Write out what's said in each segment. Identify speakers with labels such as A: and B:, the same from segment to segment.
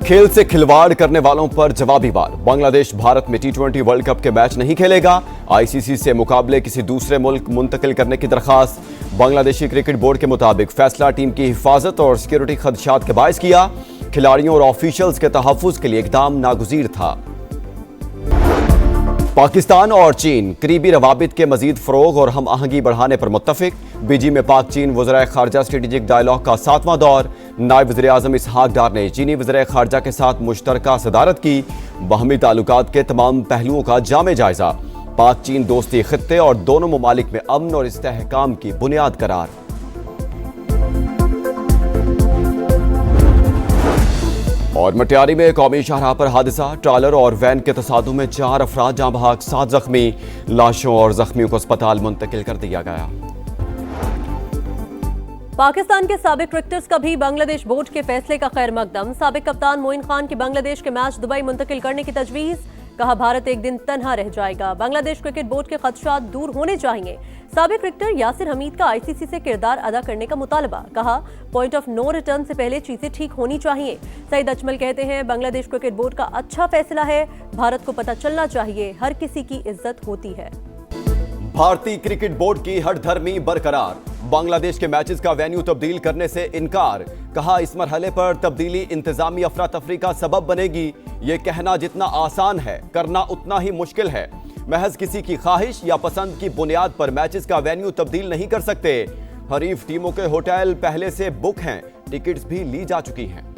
A: खेल से खिलवाड़ करने वालों पर जवाबी वार। बांग्लादेश भारत में टी20 वर्ल्ड कप के मैच नहीं खेलेगा। आईसीसी से मुकाबले किसी दूसरे मुल्क मुंतकिल करने की दरखास्त। बांग्लादेशी क्रिकेट बोर्ड के मुताबिक फैसला टीम की हिफाजत और सिक्योरिटी खदशात के बायस किया। खिलाड़ियों और ऑफिशियल्स के तहफ्फुज के लिए इकदाम नागुज़ीर था। पाकिस्तान और चीन करीबी रवाबित के मजीद फरोग और हम आहंगी बढ़ाने पर मुत्तफिक। बीजी में पाक चीन वज़ीर ख़ारजा स्ट्रेटेजिक डायलॉग का 7वां दौर। नायब वज़ीर आज़म इसहाक डार ने चीनी वज़ीर ख़ारजा के साथ मुश्तरका सदारत की। बाहमी ताल्लुकात के तमाम पहलुओं का जामे जायजा। पाक चीन दोस्ती खित्ते और दोनों ममालिक में अमन और इस्तेहकाम की बुनियाद करार। और मटियारी में कौमी शाहराह पर हादसा। ट्रालर और वैन के तसादुम में 4 अफराद जाँ बहक, 7 जख्मी। लाशों और जख्मियों को अस्पताल मुंतकिल कर दिया गया।
B: पाकिस्तान के साबिक क्रिकेटर्स का भी बांग्लादेश बोर्ड के फैसले का खैर मकदम। साबिक कप्तान मोइन खान की बांग्लादेश के मैच दुबई मुंतकिल करने की तजवीज़। कहा भारत एक दिन तन्हा रह जाएगा। बांग्लादेश क्रिकेट बोर्ड के खदशात दूर होने चाहिए। साबिक क्रिकेटर यासिर हमीद का आईसीसी से किरदार अदा करने का मुतालबा। कहा पॉइंट ऑफ नो रिटर्न से पहले चीजें ठीक होनी चाहिए। सईद अजमल कहते हैं बांग्लादेश क्रिकेट बोर्ड का अच्छा फैसला है। भारत को पता चलना चाहिए हर किसी की इज्जत होती है।
A: भारतीय क्रिकेट बोर्ड की हठधर्मी बरकरार। बांग्लादेश के मैचेस का वेन्यू तब्दील करने से इनकार। कहा इस मरहले पर तब्दीली इंतजामी अफरा तफरी का सबब बनेगी। ये कहना जितना आसान है करना उतना ही मुश्किल है। महज किसी की ख्वाहिश या पसंद की बुनियाद पर मैचेस का वेन्यू तब्दील नहीं कर सकते। हरीफ टीमों के होटल पहले से बुक हैं, टिकट्स भी ली जा चुकी हैं।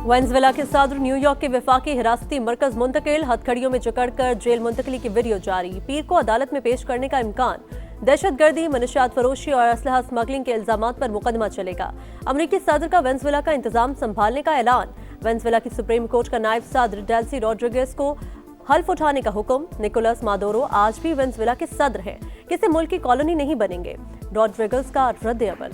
B: वेनेजुएला के सदर न्यूयॉर्क के वफाकी हिरासती मरकज मुंतकिल। हथकड़ियों में जकड़कर जेल मुंतकली की वीडियो जारी। पीर को अदालत में पेश करने का इम्कान। दहशतगर्दी, मनशियात फरोशी और असलहा स्मगलिंग के इल्जामात पर मुकदमा चलेगा। अमरीकी सदर का वेनेजुएला का इंतजाम संभालने का ऐलान। वेनेजुएला की सुप्रीम कोर्ट का नायब सदर डेल्सी रॉड्रिगेज को हल्फ उठाने का हुक्म। निकोलस मादुरो आज भी वेनेजुएला के सदर हैं, किसी मुल्क की कॉलोनी नहीं बनेंगे। रॉड्रिगेज का रद्द अमल।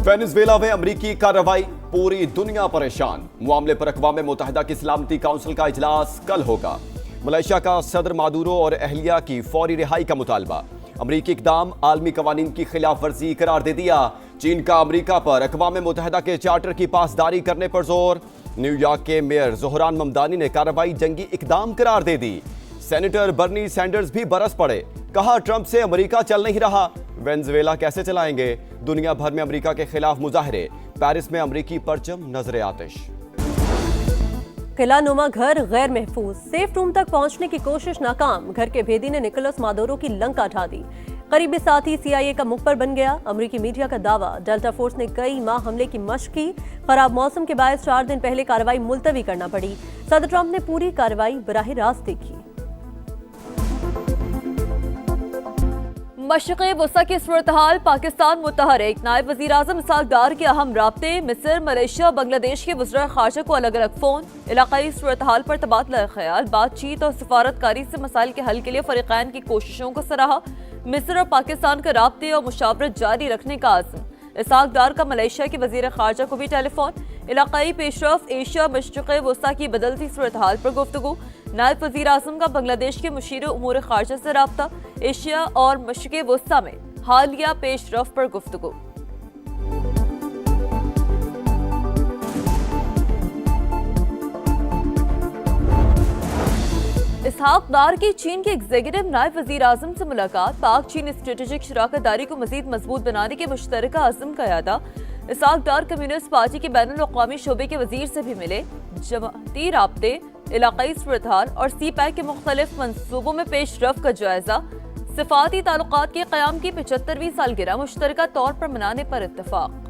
A: वेनेजुएला में अमरीकी कार्रवाई, पूरी दुनिया परेशान। मामले पर अक़वाम मुत्तहिदा की सलामती काउंसिल का इजलास कल होगा। मलेशिया का सदर मादुरो और अहलिया की फौरी रिहाई का मुतालबा। अमरीकी इकदाम आलमी कवानीन की खिलाफ वर्जी करार दे दिया। चीन का अमरीका पर अक़वाम मुत्तहिदा के चार्टर की पासदारी करने पर जोर। न्यूयॉर्क के मेयर ज़ोहरान ममदानी ने कार्रवाई जंगी इकदाम करार दे दी। सेनेटर बर्नी सैंडर्स भी बरस पड़े। कहा ट्रंप से अमरीका चल नहीं रहा, वेनेजुएला कैसे चलाएंगे। दुनिया भर में अमरीका के खिलाफ मुजाहरे। पेरिस में अमरीकी परचम नजरे आतिश।
B: किला नुमा घर गैर महफूज। सेफ रूम तक पहुंचने की कोशिश नाकाम। घर के भेदी ने निकोलस मादुरो की लंका ढा दी। करीबी साथी सीआईए का मुखबर बन गया। अमरीकी मीडिया का दावा। डेल्टा फोर्स ने कई माह हमले की मशक की। खराब मौसम के बायस 4 दिन पहले कार्रवाई मुलतवी करना पड़ी। सदर ट्रंप ने पूरी कार्रवाई बराह रास्त देखी।
C: मशक़े वसा की सूरत-हाल, पाकिस्तान मुतहरिक। नायब वज़ीर आज़म इसहाक डार के अहम राब्ते। मिस्र, मलेशिया, बांग्लादेश के वज़ीर ख़ारजा को अलग अलग फ़ोन। इलाक़ाई सूरत-हाल पर तबादला ख्याल। बातचीत और सफारतकारी से मसाइल के हल के लिए फ़रीक़ैन की कोशिशों को सराहा। मिस्र और पाकिस्तान के राब्ते और मुशावरत जारी रखने का आज़म। इसहाक डार का मलेशिया के वज़ीर ख़ारजा को भी टेलीफोन। इलाक़ाई पेशरफ, एशिया मशरिक़ वस्ता की बदलती सूरत-हाल पर गुफ्तगू। नायब वज़ीर आज़म का बांग्लादेश के मुशीर उमूर ख़ारजा से राब्ता। एशिया और मशरिक़ वस्ता में हालिया पेशरफ पर गुफ्तगू। इसहाक डार की चीन के एग्जीक्यूटिव नायब वज़ीर आज़म से मुलाकात। पाक चीन स्ट्रेटेजिक शराकत दारी को मज़ीद मजबूत बनाने के मुश्तरका अज़्म का यादा। इसहाक डार कम्युनिस्ट पार्टी के बैनुल अक़वामी शोबे के वज़ीर से भी मिले। जमाती राब्ते, इलाक़ाई सूरत-हाल और सी पैक के मुख्तलिफ मंसूबों में पेशरफ का जायजा। सिफाती ताल्लुकात के क़याम की 75वीं सालगिरह मुश्तरका तौर पर मनाने पर इत्तफ़ाक़।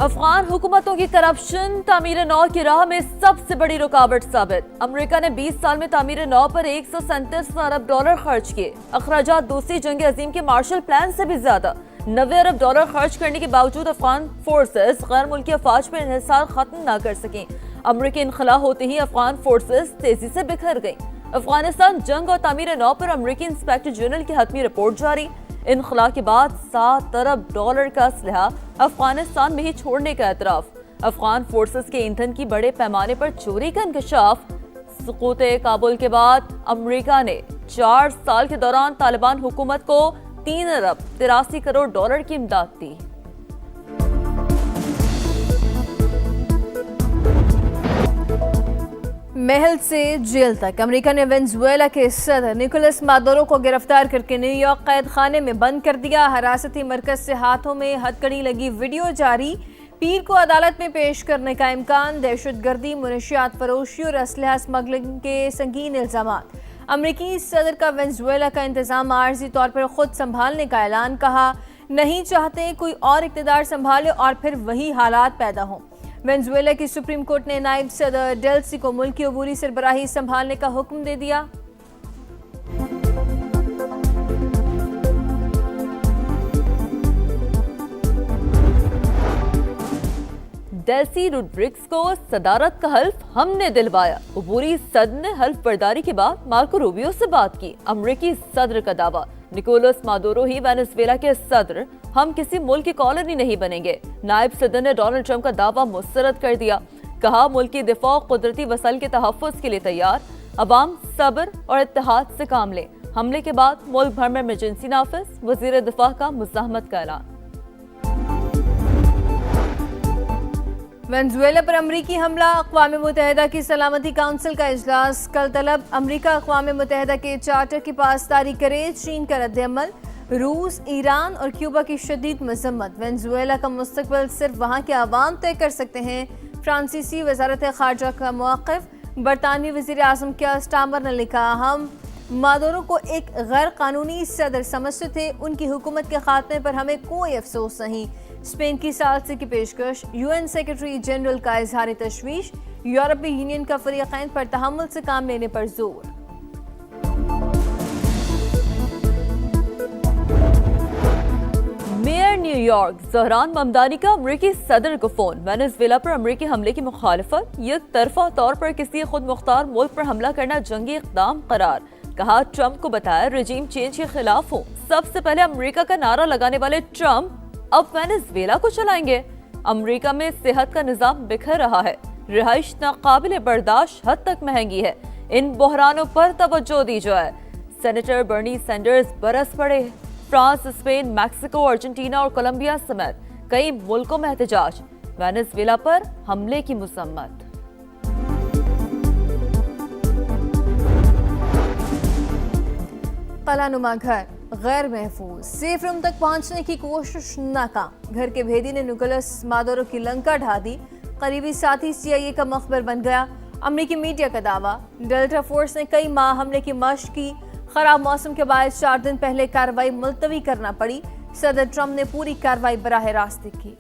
C: अफगान हुकूमतों की करप्शन तामीर नौ की राह में सबसे बड़ी रुकावट साबित। अमेरिका ने 20 साल में तामीर नौ पर 137 अरब डॉलर खर्च किए। अखराजात दूसरी जंग अजीम के मार्शल प्लान से भी ज्यादा। 90 अरब डॉलर खर्च करने के बावजूद अफगान फोर्सेस गैर मुल्की अफवाज पर इन्हिसार खत्म न कर सकें। अमरीकी इनखला होते ही अफगान फोर्सेस तेजी से बिखर गई। अफगानिस्तान जंग और तामीर नौ पर अमरीकी इंस्पेक्टर जनरल की हतमी रिपोर्ट जारी। इनखला के बाद 7 अरब डॉलर का असलहा अफगानिस्तान में ही छोड़ने का एतराफ। अफगान फोर्सेस के ईंधन की बड़े पैमाने पर चोरी का इंकशाफ। सुकूत काबुल के बाद अमरीका ने 4 साल के दौरान तालिबान हुकूमत को 3 अरब 83 करोड़ डॉलर की इमदाद दी।
D: महल से जेल तक अमेरिका ने वेनेजुएला के सदर निकोलस मादुरो को गिरफ्तार करके न्यूयॉर्क कैद खाने में बंद कर दिया। हिरासती मरकज से हाथों में हथकड़ी लगी वीडियो जारी। पीर को अदालत में पेश करने का इम्कान। दहशतगर्दी, मुनशियात फरोशी और असलहा स्मगलिंग के संगीन इल्जामात। अमेरिकी सदर का वेनेजुएला का इंतजाम आर्जी तौर पर खुद संभालने का ऐलान। कहा नहीं चाहते कोई और इक़्तिदार संभाले और फिर वही हालात पैदा हों। वेनेजुएला की सुप्रीम कोर्ट ने नायब सदर डेल्सी को मुल्क की अबूरी सरबराही संभालने का हुक्म दे दिया।
C: डेल्सी रोड्रिग्स को सदारत का हल्फ हमने दिलवाया। अबूरी सदर ने हल्फ बर्दारी के बाद मार्को रूबियो से बात की। अमेरिकी सदर का दावा, निकोलस मादुरो ही वेनेजुएला के सदर, हम किसी मुल्क की कॉलोनी नहीं बनेंगे। नायब सदर ने डोनाल्ड ट्रंप का दावा मुस्तरद कर दिया। कहा मुल्क की दिफा कुदरती वसाइल के तहफ़्फ़ुज़ के लिए तैयार। अवाम सब्र और इत्तेहाद से काम लें। हमले के बाद मुल्क भर में इमरजेंसी नाफिज। वज़ीर दिफा का मुज़ाहमत का ऐलान।
D: वेनेजुएला पर अमरीकी हमला। अक़वाम मुत्तहिदा की सलामती काउंसिल का इजलास कल तलब। अमरीका अक़वाम मुत्तहिदा के चार्टर की पासदारी करे। चीन का रद्द-ए-अमल। रूस, ईरान और क्यूबा की शदीद मज़म्मत। वेनेजुएला का मुस्तक़बिल सिर्फ वहाँ के अवाम तय कर सकते हैं। फ्रांसीसी वज़ारत ख़ारजा का मौक़िफ़। बरतानवी वज़ीर आज़म किया स्टामर ने लिखा, हम मादुरो को एक गैर कानूनी सदर समझते थे। उनकी हुकूमत के खात्मे पर हमें कोई अफसोस नहीं। स्पेन की सालसे की पेशकश। यूएन सेक्रेटरी जनरल का इजहार तशवीश। यूरोपीय यूनियन का फ़रीक़ैन पर तहम्मुल से काम लेने पर जोर।
C: मेयर न्यूयॉर्क ज़हरान ममदानी का अमरीकी सदर को फोन। वेनेजुएला पर अमरीकी हमले की मुखालफत। एक तरफा तौर पर किसी खुद मुख्तार मुल्क पर हमला करना जंगी इक़दाम करार। कहा ट्रंप को बताया रजीम चेंज के खिलाफ हो। सबसे पहले अमरीका का नारा लगाने वाले ट्रंप अब वेनेजुएला को चलाएंगे। अमरीका में सेहत का निजाम बिखर रहा है। रिहाइश नाकाबिले बर्दाश्त हद तक महंगी है। इन बहरानों पर तवज्जो दी जाए। सेनेटर बर्नी सैंडर्स बरस पड़े। फ्रांस, स्पेन, मैक्सिको, अर्जेंटीना और कोलंबिया समेत कई मुल्कों में एहतजाज। वेनेजुएला पर हमले की मज़म्मत।
D: कलानुमा घर गैर महफूज। सेफ रूम तक पहुंचने की कोशिश नाकाम। घर के भेदी ने निकोलस मादुरो की लंका ढा दी। करीबी साथी CIA का मखबर बन गया। अमेरिकी मीडिया का दावा, डेल्टा फोर्स ने कई माह हमले की मशक की। खराब मौसम के बाद 4 दिन पहले कार्रवाई मुलतवी करना पड़ी। सदर ट्रंप ने पूरी कार्रवाई बराह रास्त की।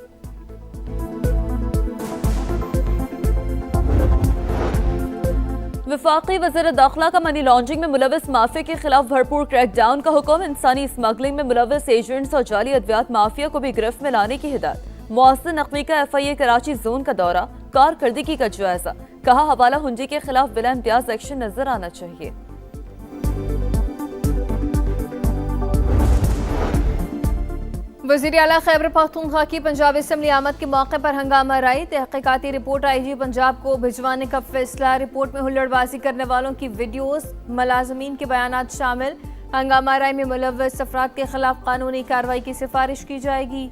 C: वफाकी वज़ीर दाखिला का मनी लॉन्ड्रिंग में मुलविस माफिया के खिलाफ भरपूर क्रैकडाउन का हुक्म। इंसानी स्मगलिंग में मुलविस एजेंट्स और जाली अद्वियात माफिया को भी गिरफ्त में लाने की हिदायत। मौसर नकवी का FIA कराची जोन का दौरा। कारकर्दगी का जायजा। कहा हवाला हुंडी के खिलाफ बिला इम्तियाज एक्शन नजर आना चाहिए।
D: वज़ीर आला खैबर पख्तूनख्वा की पंजाब असम्बली आमद के मौके पर हंगामा राई। तहकीकाती रिपोर्ट IG पंजाब को भिजवाने का फैसला। रिपोर्ट में हुल्लड़बाजी करने वालों की वीडियोस, मुलाजमीन के बयानात शामिल। हंगामा राई में मुलव्वस अफराद के खिलाफ कानूनी कार्रवाई की सिफारिश की जाएगी।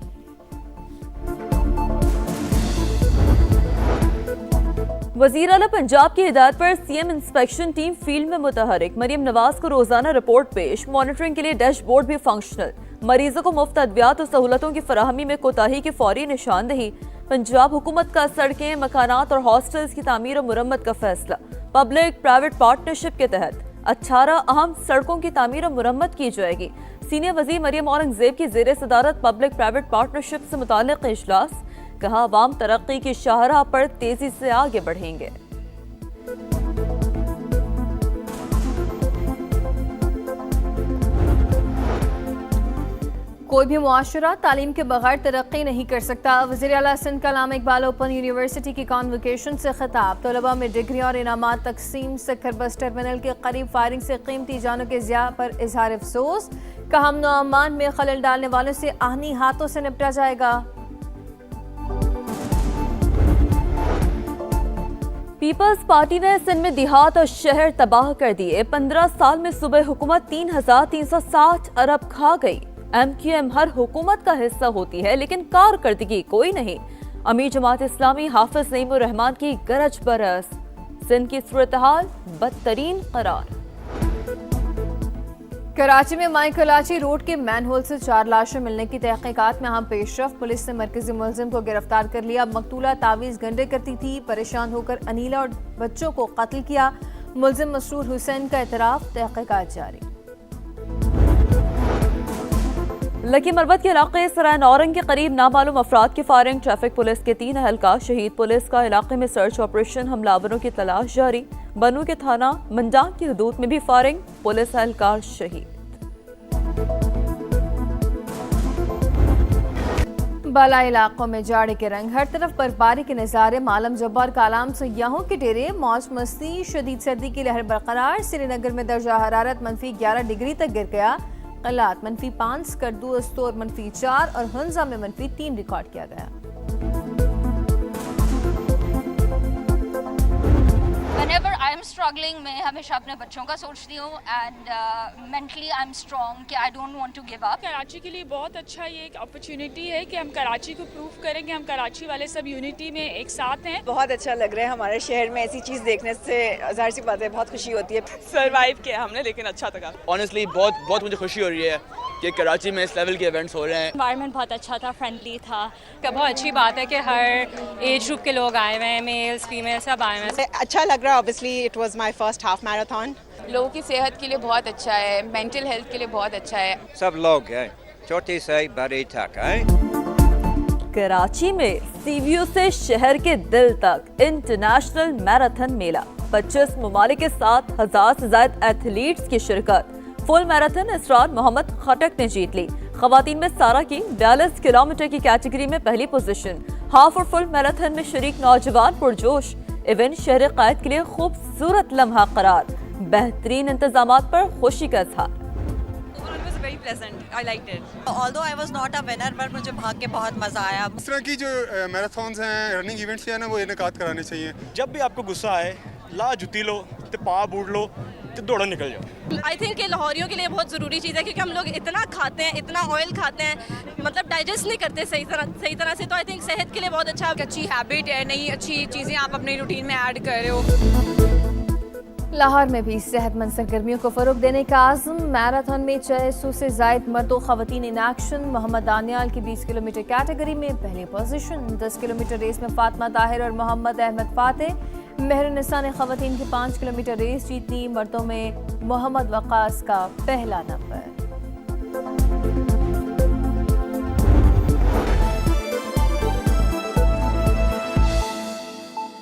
C: वज़ीर आला पंजाब की हिदायत पर CM इंस्पेक्शन टीम फील्ड में मुतहरिक। मरियम नवाज को रोजाना रिपोर्ट पेश। मॉनिटरिंग के लिए डैशबोर्ड भी फंक्शनल। मरीजों को मुफ्त अद्वियात और सहूलतों की फराहमी में कोताही की फौरी निशानदेही। पंजाब हुकूमत का सड़कें, मकानात और हॉस्टल्स की तामीर और मुरम्मत का फैसला। पब्लिक प्राइवेट पार्टनरशिप के तहत 18 अहम सड़कों की तामीर और मुरम्मत की जाएगी। सीनियर वज़ीर मरियम औरंगजेब की ज़ेर सदारत पब्लिक प्राइवेट पार्टनरशिप से मुताल्लिक़ इजलास। कहा अवाम तरक्की की शाहराह पर तेजी से आगे बढ़ेंगे।
D: कोई भी मुआशरा तालीम के बगैर तरक्की नहीं कर सकता। वज़ीर आला सिंध कलाम इकबाल ओपन यूनिवर्सिटी की कॉन्वोकेशन से खिताब। तलबा में डिग्री और इनामात तकसीम। सक्खर बस टर्मिनल के करीब फायरिंग से कीमती जानों के ज़िया पर इजहार अफसोस। कहा अमन व अमान में खलल डालने वालों से आहनी हाथों से निपटा जाएगा।
C: पीपल्स पार्टी ने सिंध में देहात और शहर तबाह कर दिए। 15 साल में सूबे हुकूमत 3,360 अरब खा गई। MQM हर हुकूमत का हिस्सा होती है लेकिन कारकर्दगी कोई नहीं। अमीर जमात इस्लामी हाफिज नईमुर रहमान की गरज बरस। सिंध की सूरत हाल बदतरीन करार।
D: कराची में माई कलाची रोड के मैनहोल से 4 लाशें मिलने की तहकीकात में अहम पेशरफ। पुलिस ने मरकजी मुलजिम को गिरफ्तार कर लिया। मकतूला तावीज़ गंडे करती थी, परेशान होकर अनीला और बच्चों को कत्ल किया। मुलजिम मसरूर हुसैन का एतराफ, तहकीकात जारी।
C: लकी मरबत के इलाके सराय नौरंग के करीब नामालूम अफराद की फायरिंग। ट्रैफिक पुलिस के 3 अहलकार शहीद। पुलिस का इलाके में सर्च ऑपरेशन, हमलावरों की तलाश जारी। बनू के थाना मंडांग की हदूद में भी फायरिंग, पुलिस एहलकार शहीद।
D: बाला इलाकों में जाड़े के रंग, हर तरफ बर्फबारी के नज़ारे। मालम जब्बार कालाम सयाहों के डेरे, मौज मस्ती, शदीद सर्दी की लहर बरकरार। श्रीनगर में दर्जा हरारत -11 डिग्री तक गिर गया। कलात -5, स्कर्दू अस्तोर -4 और हंजा में -3 रिकॉर्ड किया गया।
E: Whenever I am struggling, मैं हमेशा अपने बच्चों का सोचती हूँ and mentally I am strong कि I don't want to give up।
F: Karachi के लिए बहुत अच्छा ये एक अपॉर्चुनिटी है कि हम कराची को प्रूव करें कि हम कराची वाले सब यूनिटी में एक साथ हैं।
G: बहुत अच्छा लग रहा है हमारे शहर में ऐसी चीज़ देखने से, ज़ाहिर सी बात है बहुत खुशी होती है।
F: सर्वाइव किया हमने लेकिन अच्छा था।
H: ऑनेस्टली बहुत मुझे खुशी हो रही है कि कराची में इस लेवल के इवेंट्स हो रहे हैं।
I: एनवायरनमेंट बहुत अच्छा था, फ्रेंडली था। बहुत अच्छी बात है कि हर एज ग्रुप के लोग आए हुए हैं, मेल्स फीमेल सब आए हुए हैं।
G: अच्छा लग रहा है। Obviously it was my first half marathon.
J: लोगों की सेहत के लिए बहुत अच्छा है, मेंटल हेल्थ के लिए बहुत अच्छा है।
K: सब लोग हैं, छोटे से बड़े तक हैं।
C: कराची में सीवीओ से शहर के दिल तक इंटरनेशनल मैराथन मेला। 25 ममालिक के 7,000 से ज्यादा एथलीट्स की शिरकत। फुल मैराथन इसरार मोहम्मद खटक ने जीत ली। खवातीन में सारा की 42 किलोमीटर की कैटेगरी में पहली पोजीशन। हाफ और फुल मैराथन में शरीक नौजवान पुरजोश। इवेंट शहर कायद के लिए खूबसूरत लम्हा करार। बेहतरीन इंतजामात पर खुशी का इजहार।
L: very pleasant. I liked it. Although I was not a winner, but मुझे भाग के बहुत मजा आया।
M: इस तरह की जो मैराथन्स हैं, रनिंग इवेंट्स हैं ना, वो इनेकाद कराने चाहिए।
N: जब भी आपको गुस्सा आए, ला जुती लो, तो पाँव बूट लो, तो दौड़ा निकल जाओ।
O: आई थिंक ये लाहौरियों के लिए बहुत ज़रूरी चीज़ है क्योंकि हम लोग इतना खाते हैं, इतना ऑयल खाते हैं, मतलब डाइजेस्ट नहीं करते सही तरह से। तो आई थिंक सेहत के लिए बहुत अच्छा।
L: अच्छी हैबिट है, नई अच्छी चीज़ें आप अपने रूटीन में ऐड कर रहे हो।
D: लाहौर में भी सेहतमंद सरगर्मियों को फरोग देने का आज़म। मैराथन में 600 से जायद मर्दों खवातीन इन एक्शन। मोहम्मद दानियाल की 20 किलोमीटर कैटेगरी में पहली पोजीशन। 10 किलोमीटर रेस में फातिमा ताहिर और मोहम्मद अहमद फातेह। मेहरुन्निसा ने खवातीन की 5 किलोमीटर रेस जीती। मर्दों में मोहम्मद वकास का पहला नंबर।